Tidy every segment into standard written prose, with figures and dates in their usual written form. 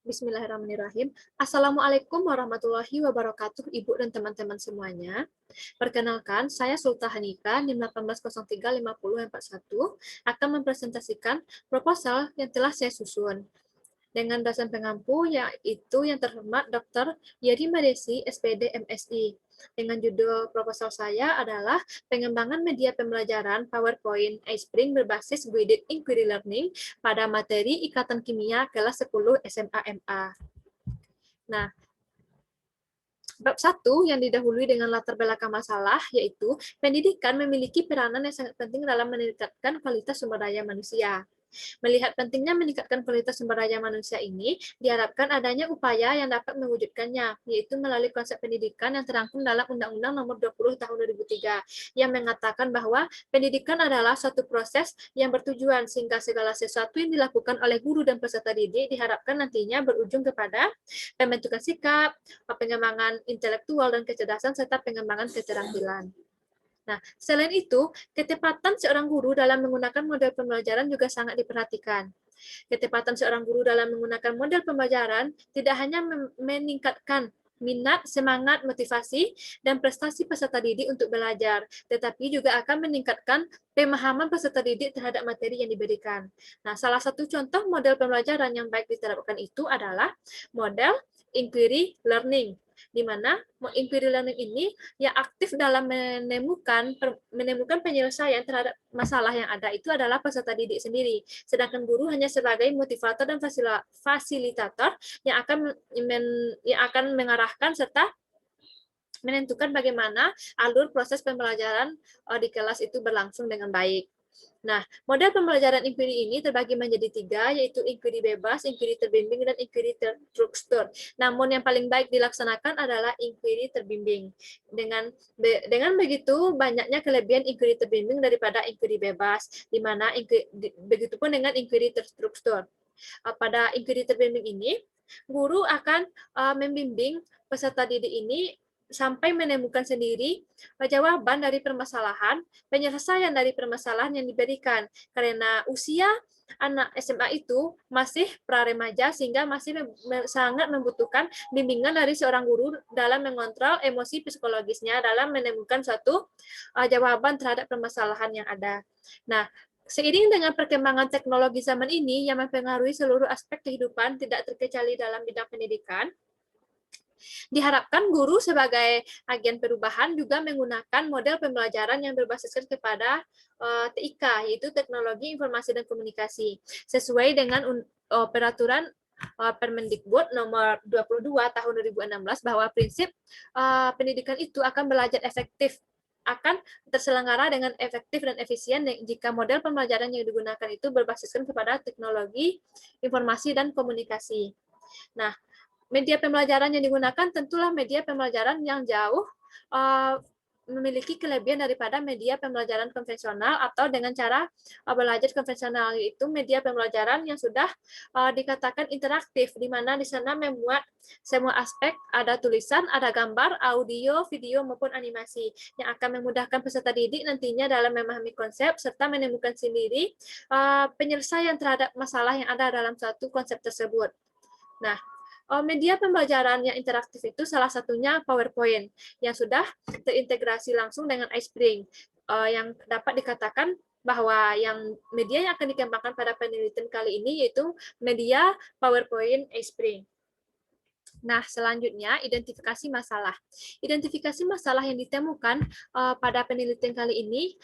Bismillahirrahmanirrahim. Assalamualaikum warahmatullahi wabarakatuh, Ibu dan teman-teman semuanya. Perkenalkan, saya Sultan Hanika, NIM 18035041, akan mempresentasikan proposal yang telah saya susun. Dengan dosen pengampu, yaitu yang terhormat Dr. Yeri Madesi, SPD MSI. Dengan judul proposal saya adalah pengembangan media pembelajaran PowerPoint iSpring berbasis Guided Inquiry Learning pada materi Ikatan Kimia kelas 10 SMA MA. Nah, bab 1 yang didahului dengan latar belakang masalah, yaitu pendidikan memiliki peranan yang sangat penting dalam meningkatkan kualitas sumber daya manusia. Melihat pentingnya meningkatkan kualitas sumber daya manusia ini, diharapkan adanya upaya yang dapat mewujudkannya, yaitu melalui konsep pendidikan yang terangkum dalam Undang-Undang Nomor 20 Tahun 2003, yang mengatakan bahwa pendidikan adalah suatu proses yang bertujuan sehingga segala sesuatu yang dilakukan oleh guru dan peserta didik diharapkan nantinya berujung kepada pembentukan sikap, pengembangan intelektual dan kecerdasan, serta pengembangan keterampilan. Nah, selain itu, ketepatan seorang guru dalam menggunakan model pembelajaran juga sangat diperhatikan. Ketepatan seorang guru dalam menggunakan model pembelajaran tidak hanya meningkatkan minat, semangat, motivasi, dan prestasi peserta didik untuk belajar, tetapi juga akan meningkatkan pemahaman peserta didik terhadap materi yang diberikan. Nah, salah satu contoh model pembelajaran yang baik diterapkan itu adalah model inquiry learning, di mana inquiry learning ini yang aktif dalam menemukan penyelesaian terhadap masalah yang ada itu adalah peserta didik sendiri. Sedangkan guru hanya sebagai motivator dan fasilitator yang akan mengarahkan serta menentukan bagaimana alur proses pembelajaran di kelas itu berlangsung dengan baik. Nah, model pembelajaran inquiry ini terbagi menjadi 3, yaitu inquiry bebas, inquiry terbimbing, dan inquiry terstruktur. Namun yang paling baik dilaksanakan adalah inquiry terbimbing. Dengan begitu, banyaknya kelebihan inquiry terbimbing daripada inquiry bebas, di mana begitupun dengan inquiry terstruktur. Pada inquiry terbimbing ini, guru akan membimbing peserta didik ini sampai menemukan sendiri jawaban dari permasalahan, penyelesaian dari permasalahan yang diberikan. Karena usia anak SMA itu masih pra-remaja sehingga masih sangat membutuhkan bimbingan dari seorang guru dalam mengontrol emosi psikologisnya dalam menemukan suatu jawaban terhadap permasalahan yang ada. Nah, seiring dengan perkembangan teknologi zaman ini yang mempengaruhi seluruh aspek kehidupan tidak terkecuali dalam bidang pendidikan, diharapkan guru sebagai agen perubahan juga menggunakan model pembelajaran yang berbasiskan kepada TIK, yaitu Teknologi Informasi dan Komunikasi, sesuai dengan peraturan Permendikbud nomor 22 tahun 2016 bahwa prinsip pendidikan itu akan belajar efektif akan terselenggara dengan efektif dan efisien jika model pembelajaran yang digunakan itu berbasiskan kepada teknologi informasi dan komunikasi. Nah, media pembelajaran yang digunakan tentulah media pembelajaran yang jauh memiliki kelebihan daripada media pembelajaran konvensional atau dengan cara belajar konvensional, yaitu media pembelajaran yang sudah dikatakan interaktif, di mana di sana memuat semua aspek, ada tulisan, ada gambar, audio, video, maupun animasi, yang akan memudahkan peserta didik nantinya dalam memahami konsep, serta menemukan sendiri penyelesaian terhadap masalah yang ada dalam suatu konsep tersebut. Nah, media pembelajaran yang interaktif itu salah satunya PowerPoint yang sudah terintegrasi langsung dengan iSpring, yang dapat dikatakan bahwa media yang akan dikembangkan pada penelitian kali ini yaitu media PowerPoint iSpring. Nah, selanjutnya identifikasi masalah. Identifikasi masalah yang ditemukan pada penelitian kali ini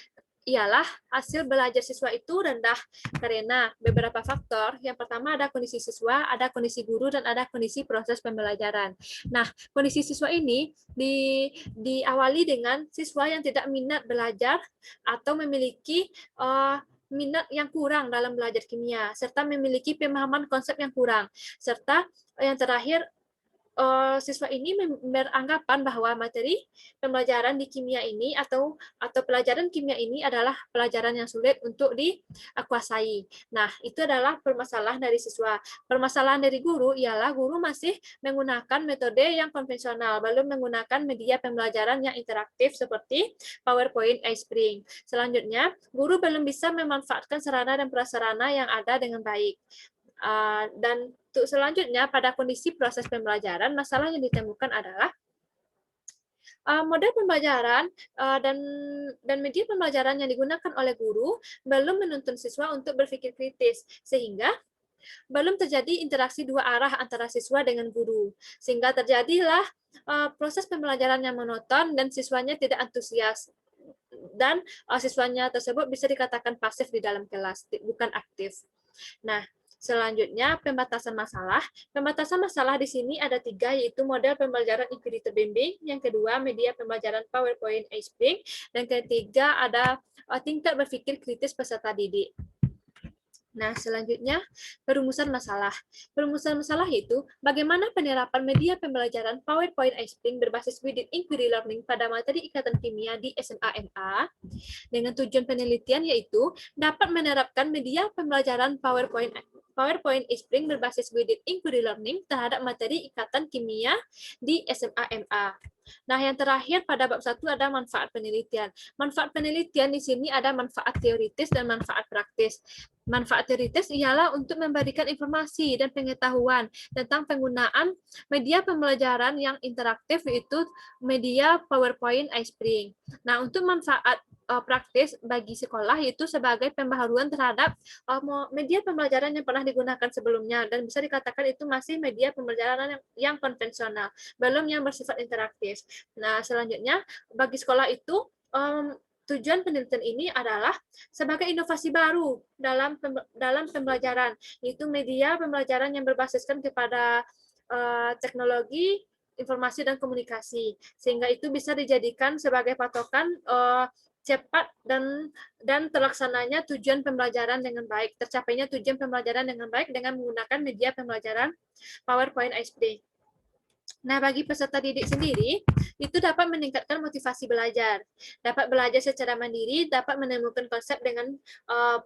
ialah hasil belajar siswa itu rendah karena beberapa faktor. Yang pertama ada kondisi siswa, ada kondisi guru, dan ada kondisi proses pembelajaran. Nah, kondisi siswa ini diawali dengan siswa yang tidak minat belajar atau memiliki minat yang kurang dalam belajar kimia, serta memiliki pemahaman konsep yang kurang. Serta yang terakhir, siswa ini beranggapan bahwa materi pembelajaran di kimia ini atau pelajaran kimia ini adalah pelajaran yang sulit untuk dikuasai. Nah, itu adalah permasalahan dari siswa. Permasalahan dari guru ialah guru masih menggunakan metode yang konvensional, belum menggunakan media pembelajaran yang interaktif seperti PowerPoint iSpring. Selanjutnya, guru belum bisa memanfaatkan sarana dan prasarana yang ada dengan baik. Dan untuk selanjutnya, pada kondisi proses pembelajaran, masalah yang ditemukan adalah model pembelajaran dan media pembelajaran yang digunakan oleh guru belum menuntun siswa untuk berpikir kritis, sehingga belum terjadi interaksi dua arah antara siswa dengan guru, sehingga terjadilah proses pembelajaran yang monoton dan siswanya tidak antusias, dan siswanya tersebut bisa dikatakan pasif di dalam kelas, bukan aktif. Nah, selanjutnya pembatasan masalah. Pembatasan masalah di sini ada 3, yaitu model pembelajaran ikuti terbimbing, yang kedua media pembelajaran PowerPoint iSpring, dan ketiga ada tingkat berpikir kritis peserta didik. Nah, selanjutnya perumusan masalah. Perumusan masalah itu bagaimana penerapan media pembelajaran PowerPoint iSpring berbasis Guided Inquiry Learning pada materi Ikatan Kimia di SMA-MA dengan tujuan penelitian yaitu dapat menerapkan media pembelajaran PowerPoint iSpring berbasis Guided Inquiry Learning terhadap materi Ikatan Kimia di SMA-MA. Nah, yang terakhir pada bab 1 ada manfaat penelitian. Manfaat penelitian di sini ada manfaat teoritis dan manfaat praktis. Manfaat teoritis ialah untuk memberikan informasi dan pengetahuan tentang penggunaan media pembelajaran yang interaktif, yaitu media PowerPoint iSpring. Nah, untuk manfaat praktis bagi sekolah itu sebagai pembaharuan terhadap media pembelajaran yang pernah digunakan sebelumnya, dan bisa dikatakan itu masih media pembelajaran yang konvensional, belum yang bersifat interaktif. Nah, selanjutnya bagi sekolah itu tujuan penelitian ini adalah sebagai inovasi baru dalam pembelajaran, yaitu media pembelajaran yang berbasiskan kepada teknologi informasi dan komunikasi, sehingga itu bisa dijadikan sebagai patokan cepat dan terlaksananya tujuan pembelajaran dengan baik, tercapainya tujuan pembelajaran dengan baik dengan menggunakan media pembelajaran PowerPoint iSpring. Nah, bagi peserta didik sendiri, itu dapat meningkatkan motivasi belajar, dapat belajar secara mandiri, dapat menemukan konsep dengan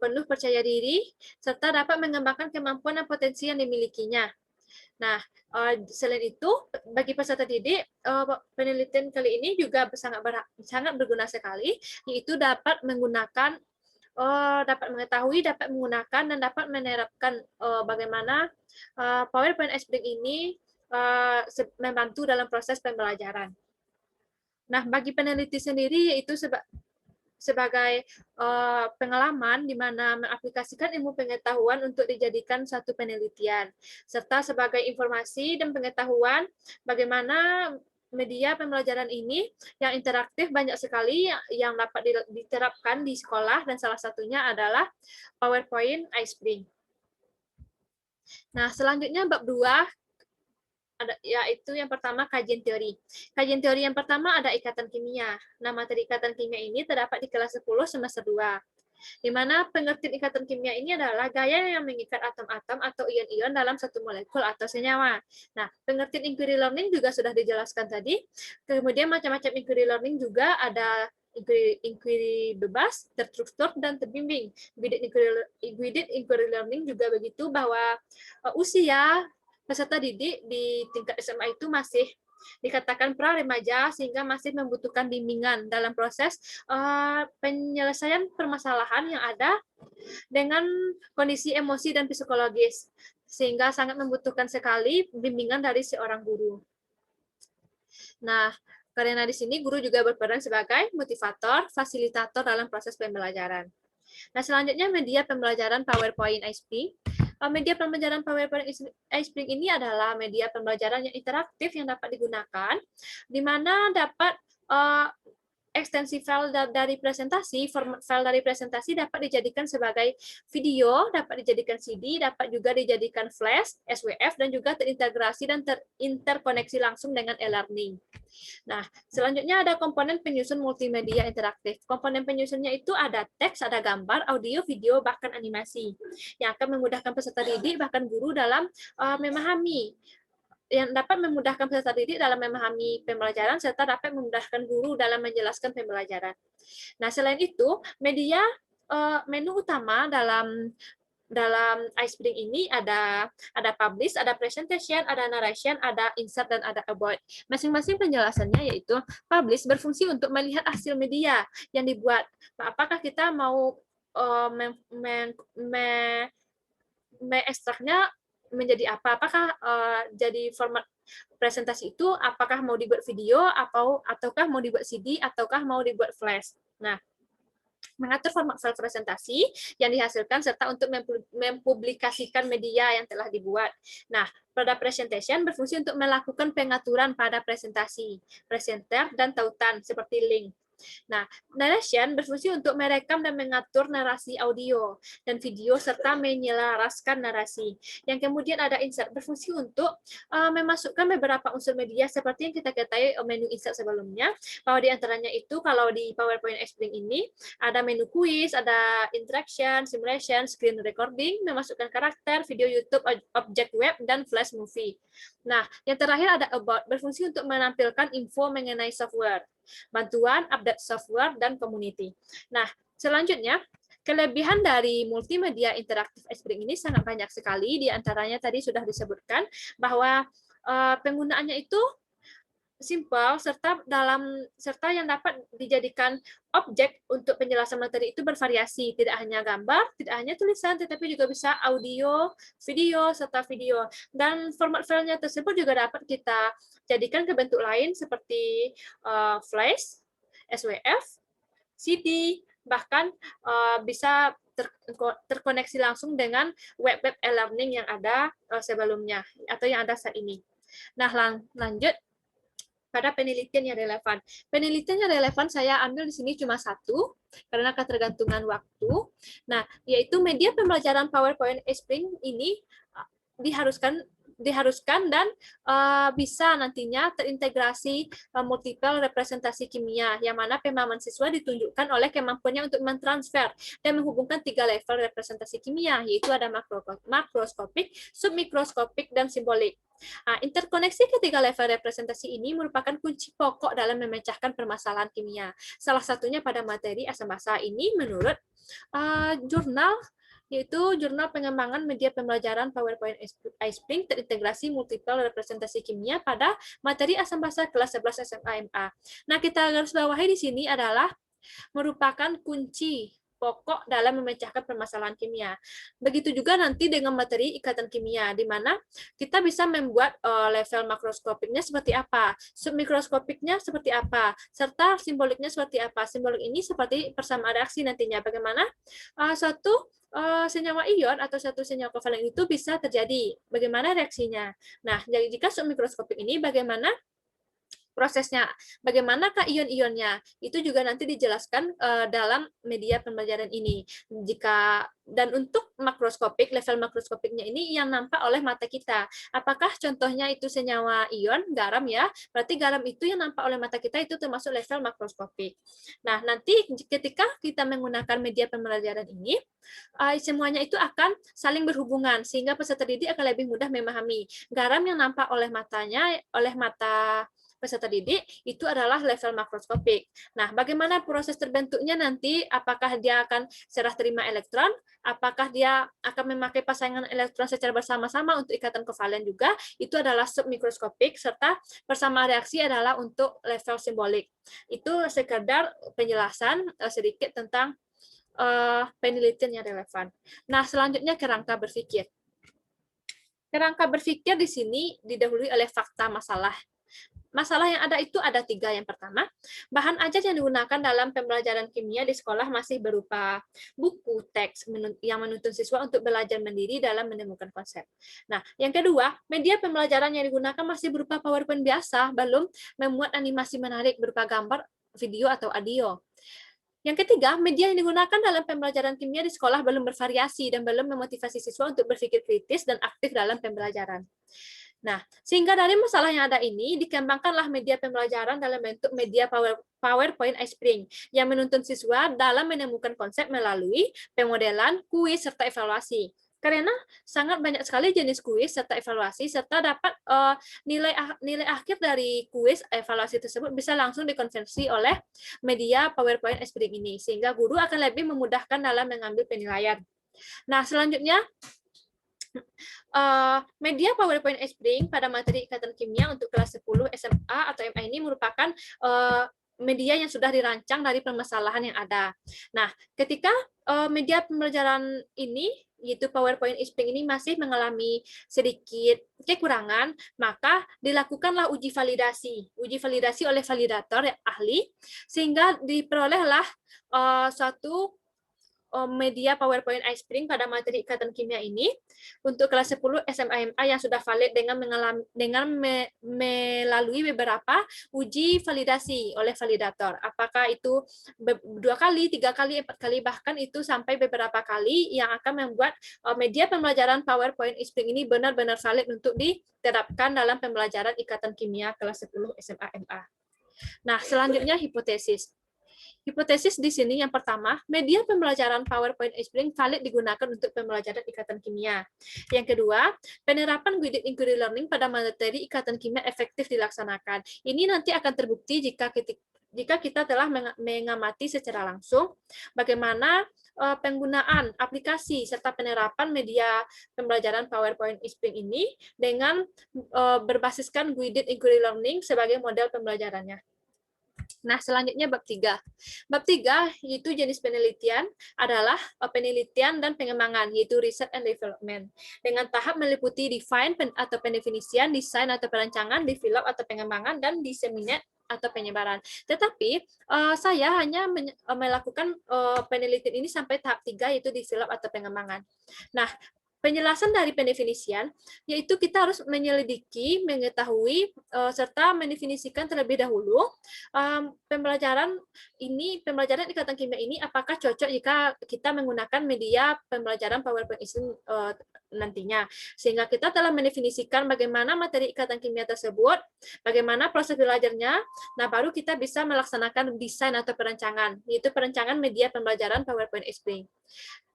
penuh percaya diri, serta dapat mengembangkan kemampuan dan potensi yang dimilikinya. Nah, selain itu, bagi peserta didik, penelitian kali ini juga sangat berguna sekali, yaitu dapat menggunakan dapat mengetahui, dapat menggunakan, dan dapat menerapkan bagaimana PowerPoint iSpring ini membantu dalam proses pembelajaran. Nah, bagi peneliti sendiri, yaitu sebagai pengalaman di mana mengaplikasikan ilmu pengetahuan untuk dijadikan satu penelitian, serta sebagai informasi dan pengetahuan bagaimana media pembelajaran ini yang interaktif banyak sekali yang dapat diterapkan di sekolah, dan salah satunya adalah PowerPoint iSpring. Nah, selanjutnya bab 2 yaitu yang pertama kajian teori. Kajian teori yang pertama ada ikatan kimia. Nah, materi ikatan kimia ini terdapat di kelas 10 semester 2. Di mana pengertian ikatan kimia ini adalah gaya yang mengikat atom-atom atau ion-ion dalam satu molekul atau senyawa. Nah, pengertian inquiry learning juga sudah dijelaskan tadi. Kemudian macam-macam inquiry learning juga ada inquiry bebas, terstruktur, dan terbimbing. Guided inquiry learning juga begitu, bahwa usia peserta didik di tingkat SMA itu masih dikatakan pra-remaja, sehingga masih membutuhkan bimbingan dalam proses penyelesaian permasalahan yang ada dengan kondisi emosi dan psikologis, sehingga sangat membutuhkan sekali bimbingan dari seorang guru. Nah, karena di sini guru juga berperan sebagai motivator, fasilitator dalam proses pembelajaran. Nah, selanjutnya media pembelajaran PowerPoint iSpring. Media pembelajaran PowerPoint iSpring ini adalah media pembelajaran yang interaktif yang dapat digunakan, di mana dapat ekstensi file dari presentasi, format file dari presentasi dapat dijadikan sebagai video, dapat dijadikan CD, dapat juga dijadikan flash, SWF, dan juga terintegrasi dan terinterkoneksi langsung dengan e-learning. Nah, selanjutnya ada komponen penyusun multimedia interaktif. Komponen penyusunnya itu ada teks, ada gambar, audio, video, bahkan animasi, yang akan memudahkan peserta didik, bahkan guru dalam memudahkan peserta didik dalam memahami pembelajaran, serta dapat memudahkan guru dalam menjelaskan pembelajaran. Nah, selain itu, menu utama dalam iSpring ini ada publish, ada presentation, ada narration, ada insert, dan ada about. Masing-masing penjelasannya, yaitu publish berfungsi untuk melihat hasil media yang dibuat. Apakah kita mau mengekstraknya menjadi apa? Apakah jadi format presentasi itu apakah mau dibuat video ataukah mau dibuat CD ataukah mau dibuat flash. Nah, mengatur format file presentasi yang dihasilkan serta untuk mempublikasikan media yang telah dibuat. Nah, pada presentation berfungsi untuk melakukan pengaturan pada presentasi, presenter, dan tautan seperti link. Nah, narration berfungsi untuk merekam dan mengatur narasi audio dan video serta menyelaraskan narasi. Yang kemudian ada insert berfungsi untuk memasukkan beberapa unsur media seperti yang kita ketahui menu insert sebelumnya, bahwa di antaranya itu kalau di PowerPoint Xpring ini ada menu quiz, ada interaction, simulation, screen recording, memasukkan karakter, video YouTube, objek web, dan flash movie. Nah, yang terakhir ada about berfungsi untuk menampilkan info mengenai software, bantuan, update software, dan community. Nah, selanjutnya, kelebihan dari multimedia interaktif Xpring ini sangat banyak sekali, di antaranya tadi sudah disebutkan bahwa penggunaannya itu simpel serta yang dapat dijadikan objek untuk penjelasan materi itu bervariasi, tidak hanya gambar, tidak hanya tulisan, tetapi juga bisa audio, video serta video. Dan format filenya tersebut juga dapat kita jadikan ke bentuk lain seperti flash, SWF, CD, bahkan bisa terkoneksi langsung dengan web-web e-learning yang ada sebelumnya atau yang ada saat ini. Nah, lanjut pada penelitian yang relevan. Penelitian yang relevan saya ambil di sini cuma satu, karena ketergantungan waktu. Nah, yaitu media pembelajaran PowerPoint Xpring ini diharuskan dan bisa nantinya terintegrasi multiple representasi kimia, yang mana pemahaman siswa ditunjukkan oleh kemampuannya untuk mentransfer dan menghubungkan 3 level representasi kimia, yaitu ada makroskopik, submikroskopik, dan simbolik. Interkoneksi ketiga level representasi ini merupakan kunci pokok dalam memecahkan permasalahan kimia. Salah satunya pada materi asam basa ini menurut jurnal yaitu Jurnal Pengembangan Media Pembelajaran PowerPoint Xpring terintegrasi multiple representasi kimia pada materi asam basa kelas 11 SMA MA. Nah, kita garis bawahi di sini adalah merupakan kunci pokok dalam memecahkan permasalahan kimia. Begitu juga nanti dengan materi ikatan kimia, di mana kita bisa membuat level makroskopiknya seperti apa, submikroskopiknya seperti apa, serta simboliknya seperti apa. Simbolik ini seperti persamaan reaksi nantinya, bagaimana suatu senyawa ion atau satu senyawa kovalen itu bisa terjadi, bagaimana reaksinya. Nah, jadi jika submikroskopik ini bagaimana prosesnya, bagaimanakah ion-ionnya, itu juga nanti dijelaskan dalam media pembelajaran ini. Dan untuk makroskopik, level makroskopiknya ini yang nampak oleh mata kita. Apakah contohnya itu senyawa ion, garam ya, berarti garam itu yang nampak oleh mata kita itu termasuk level makroskopik. Nah, nanti ketika kita menggunakan media pembelajaran ini, semuanya itu akan saling berhubungan, sehingga peserta didik akan lebih mudah memahami. Garam yang nampak oleh mata peserta didik itu adalah level makroskopik. Nah, bagaimana proses terbentuknya nanti? Apakah dia akan serah terima elektron? Apakah dia akan memakai pasangan elektron secara bersama-sama untuk ikatan kovalen juga? Itu adalah submikroskopik, serta persamaan reaksi adalah untuk level simbolik. Itu sekedar penjelasan sedikit tentang penelitian yang relevan. Nah, selanjutnya kerangka berpikir. Kerangka berpikir di sini didahului oleh fakta masalah. Masalah yang ada itu ada 3. Yang pertama, bahan ajar yang digunakan dalam pembelajaran kimia di sekolah masih berupa buku teks yang menuntun siswa untuk belajar mandiri dalam menemukan konsep. Nah, yang kedua, media pembelajaran yang digunakan masih berupa PowerPoint biasa, belum memuat animasi menarik berupa gambar, video, atau audio. Yang ketiga, media yang digunakan dalam pembelajaran kimia di sekolah belum bervariasi dan belum memotivasi siswa untuk berpikir kritis dan aktif dalam pembelajaran. Nah, sehingga dari masalah yang ada ini, dikembangkanlah media pembelajaran dalam bentuk media PowerPoint Xpring yang menuntun siswa dalam menemukan konsep melalui pemodelan, kuis, serta evaluasi. Karena sangat banyak sekali jenis kuis serta evaluasi, serta dapat nilai akhir dari kuis evaluasi tersebut bisa langsung dikonversi oleh media PowerPoint Xpring ini, sehingga guru akan lebih memudahkan dalam mengambil penilaian. Nah, selanjutnya, media PowerPoint Xpring pada materi ikatan kimia untuk kelas 10 SMA atau MA ini merupakan media yang sudah dirancang dari permasalahan yang ada. Nah, ketika media pembelajaran ini, yaitu PowerPoint e-Spring ini masih mengalami sedikit kekurangan, maka dilakukanlah uji validasi. Uji validasi oleh validator yang ahli, sehingga diperolehlah suatu media PowerPoint iSpring pada materi ikatan kimia ini untuk kelas 10 SMA yang sudah valid dengan melalui beberapa uji validasi oleh validator. Apakah itu 2 kali, 3 kali, 4 kali, bahkan itu sampai beberapa kali yang akan membuat media pembelajaran PowerPoint iSpring ini benar-benar valid untuk diterapkan dalam pembelajaran ikatan kimia kelas 10 SMA. Nah, selanjutnya hipotesis. Hipotesis di sini yang pertama, media pembelajaran PowerPoint iSpring valid digunakan untuk pembelajaran ikatan kimia. Yang kedua, penerapan guided inquiry learning pada materi ikatan kimia efektif dilaksanakan. Ini nanti akan terbukti jika kita telah mengamati secara langsung bagaimana penggunaan aplikasi serta penerapan media pembelajaran PowerPoint iSpring ini dengan berbasiskan guided inquiry learning sebagai model pembelajarannya. Nah, selanjutnya bab 3. Bab 3 yaitu jenis penelitian adalah penelitian dan pengembangan, yaitu research and development. Dengan tahap meliputi define atau pendefinisian, desain atau perancangan, develop atau pengembangan, dan disseminate atau penyebaran. Tetapi saya hanya melakukan penelitian ini sampai tahap 3 yaitu develop atau pengembangan. Nah, penjelasan dari pendefinisian, yaitu kita harus menyelidiki, mengetahui, serta mendefinisikan terlebih dahulu pembelajaran ikatan kimia ini apakah cocok jika kita menggunakan media pembelajaran PowerPoint nantinya. Sehingga kita telah mendefinisikan bagaimana materi ikatan kimia tersebut, bagaimana proses belajarnya, nah baru kita bisa melaksanakan desain atau perancangan, yaitu perancangan media pembelajaran PowerPoint iSpring.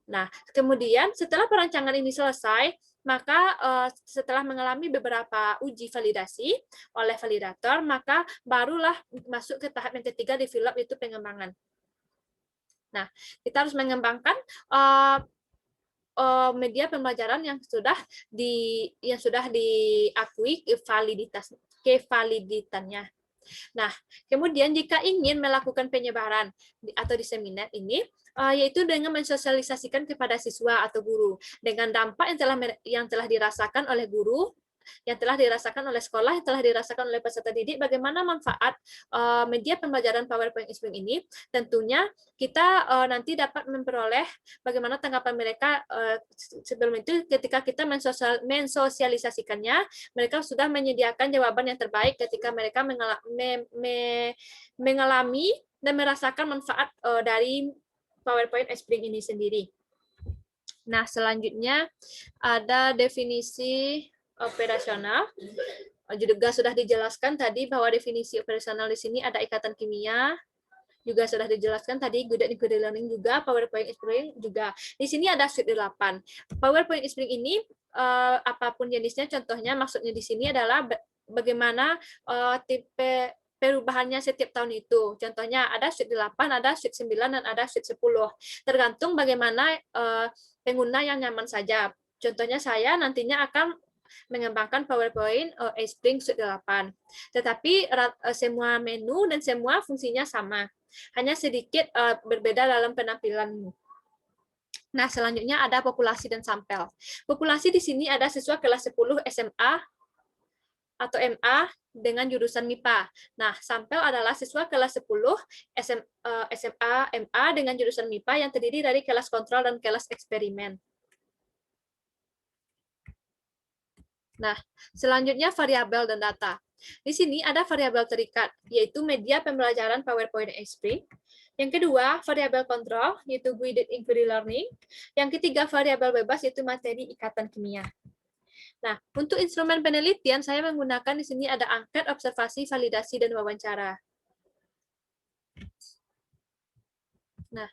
Nah, kemudian setelah perancangan ini selesai, maka setelah mengalami beberapa uji validasi oleh validator, maka barulah masuk ke tahap yang ketiga, develop, itu pengembangan. Nah, kita harus mengembangkan media pembelajaran yang sudah diakui kevaliditannya. Nah, kemudian jika ingin melakukan penyebaran atau disseminate ini, yaitu dengan mensosialisasikan kepada siswa atau guru dengan dampak yang telah dirasakan oleh guru, yang telah dirasakan oleh sekolah, yang telah dirasakan oleh peserta didik, bagaimana manfaat media pembelajaran PowerPoint iSpring ini. Tentunya kita nanti dapat memperoleh bagaimana tanggapan mereka. Sebelum itu, ketika kita mensosialisasikannya, mereka sudah menyediakan jawaban yang terbaik ketika mereka mengalami dan merasakan manfaat dari PowerPoint iSpring ini sendiri. Nah, selanjutnya ada definisi operasional. Juga sudah dijelaskan tadi bahwa definisi operasional di sini ada ikatan kimia, juga sudah dijelaskan tadi guided inquiry learning juga, PowerPoint iSpring juga. Di sini ada suite 8. PowerPoint iSpring ini apapun jenisnya, contohnya maksudnya di sini adalah bagaimana tipe perubahannya setiap tahun itu. Contohnya ada suite 8, ada suite 9, dan ada suite 10. Tergantung bagaimana pengguna yang nyaman saja. Contohnya saya nantinya akan mengembangkan PowerPoint iSpring Suite 8. Tetapi semua menu dan semua fungsinya sama. Hanya sedikit berbeda dalam penampilan. Nah, selanjutnya ada populasi dan sampel. Populasi di sini ada siswa kelas 10 SMA atau MA dengan jurusan MIPA. Nah, sampel adalah siswa kelas 10 SMA, MA dengan jurusan MIPA yang terdiri dari kelas kontrol dan kelas eksperimen. Nah, selanjutnya variabel dan data. Di sini ada variabel terikat, yaitu media pembelajaran PowerPoint iSpring. Yang kedua, variabel kontrol, yaitu guided inquiry learning. Yang ketiga, variabel bebas, yaitu materi ikatan kimia. Nah, untuk instrumen penelitian, saya menggunakan di sini ada angket, observasi, validasi, dan wawancara. Nah,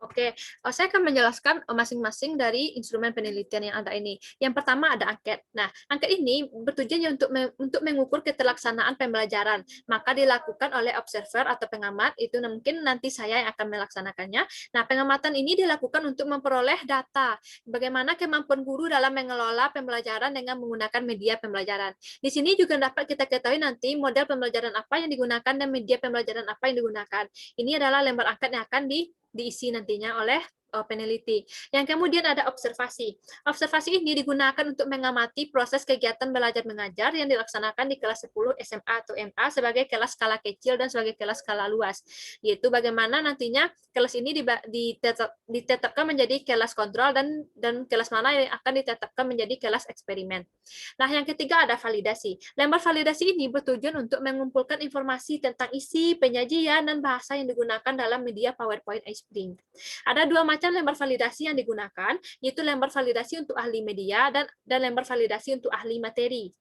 Oke, saya akan menjelaskan masing-masing dari instrumen penelitian yang ada ini. Yang pertama ada angket. Nah, angket ini bertujuan untuk mengukur keterlaksanaan pembelajaran. Maka dilakukan oleh observer atau pengamat, itu mungkin nanti saya yang akan melaksanakannya. Nah, pengamatan ini dilakukan untuk memperoleh data. Bagaimana kemampuan guru dalam mengelola pembelajaran dengan menggunakan media pembelajaran. Di sini juga dapat kita ketahui nanti model pembelajaran apa yang digunakan dan media pembelajaran apa yang digunakan. Ini adalah lembar angket yang akan diisi nantinya oleh peneliti. Yang kemudian ada observasi. Observasi ini digunakan untuk mengamati proses kegiatan belajar mengajar yang dilaksanakan di kelas 10 SMA atau MA sebagai kelas skala kecil dan sebagai kelas skala luas. Yaitu bagaimana nantinya kelas ini ditetapkan menjadi kelas kontrol dan kelas mana yang akan ditetapkan menjadi kelas eksperimen. Nah, yang ketiga ada validasi. Lembar validasi ini bertujuan untuk mengumpulkan informasi tentang isi, penyajian, dan bahasa yang digunakan dalam media PowerPoint iSpring. Ada dua macam lembar validasi yang digunakan, yaitu lembar validasi untuk ahli media dan lembar validasi untuk ahli materi.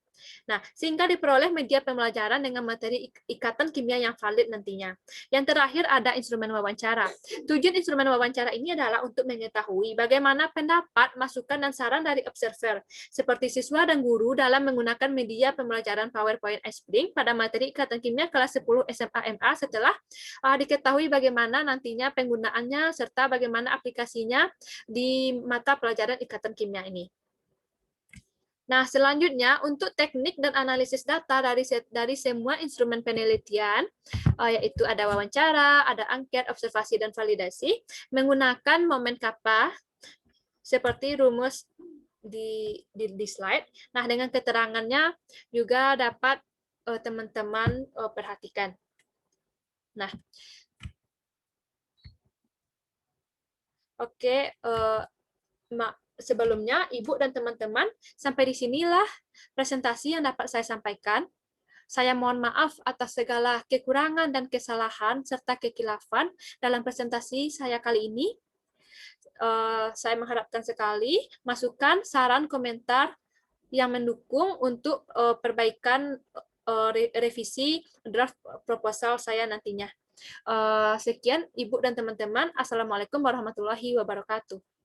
Nah, sehingga diperoleh media pembelajaran dengan materi ikatan kimia yang valid nantinya. Yang terakhir ada instrumen wawancara. Tujuan instrumen wawancara ini adalah untuk mengetahui bagaimana pendapat, masukan, dan saran dari observer, seperti siswa dan guru dalam menggunakan media pembelajaran PowerPoint iSpring pada materi ikatan kimia kelas 10 SMA MA setelah diketahui bagaimana nantinya penggunaannya serta bagaimana aplikasinya di mata pelajaran ikatan kimia ini. Nah, selanjutnya untuk teknik dan analisis data dari semua instrumen penelitian, yaitu ada wawancara, ada angket, observasi, dan validasi, menggunakan momen kappa seperti rumus di slide. Nah, dengan keterangannya juga dapat teman-teman perhatikan. Nah, oke, sebelumnya Ibu dan teman-teman, sampai di sinilah presentasi yang dapat saya sampaikan. Saya mohon maaf atas segala kekurangan dan kesalahan serta kekilafan dalam presentasi saya kali ini. Saya mengharapkan sekali masukan, saran, komentar yang mendukung untuk perbaikan revisi draft proposal saya nantinya. Sekian Ibu dan teman-teman. Assalamualaikum warahmatullahi wabarakatuh.